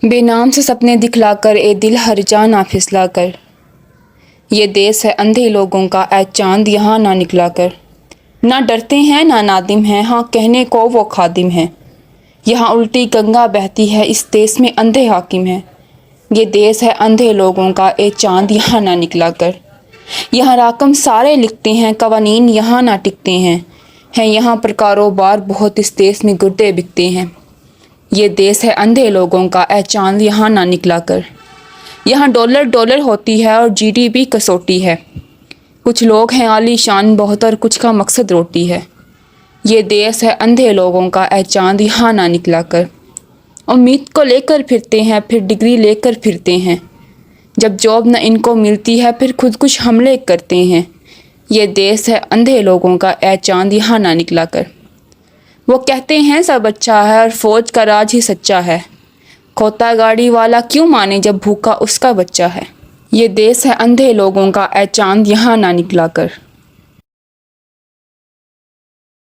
بے نام سے سپنے دکھلا کر اے دل ہر جا نہ پھسلا کر، یہ دیس ہے اندھے لوگوں کا اے چاند یہاں نہ نکلا کر۔ نہ ڈرتے ہیں نہ نادم ہیں، ہاں کہنے کو وہ خادم ہیں، یہاں الٹی گنگا بہتی ہے، اس دیس میں اندھے حاکم ہیں۔ یہ دیس ہے اندھے لوگوں کا اے چاند یہاں نہ نکلا کر، یہاں راکم سارے لکھتے ہیں، قوانین یہاں نہ ٹکتے ہیں یہاں پر کاروبار بہت، اس دیس میں گردے بکتے ہیں۔ یہ دیس ہے اندھے لوگوں کا اے چاند یہاں نہ نکلا کر، یہاں ڈالر ڈالر ہوتی ہے اور جی ڈی پی کسوٹی ہے، کچھ لوگ ہیں عالی شان بہت اور کچھ کا مقصد روٹی ہے۔ یہ دیس ہے اندھے لوگوں کا اے چاند یہاں نہ نکلا کر، امید کو لے کر پھرتے ہیں پھر ڈگری لے کر پھرتے ہیں، جب جاب نہ ان کو ملتی ہے پھر خود کش حملے کرتے ہیں۔ یہ دیس ہے اندھے لوگوں کا اے چاند یہاں نہ نکلا کر، وہ کہتے ہیں سب اچھا ہے اور فوج کا راج ہی سچا ہے، کھوتا گاڑی والا کیوں مانے جب بھوکا اس کا بچہ ہے۔ یہ دیس ہے اندھے لوگوں کا اے چاند یہاں نہ نکلا کر۔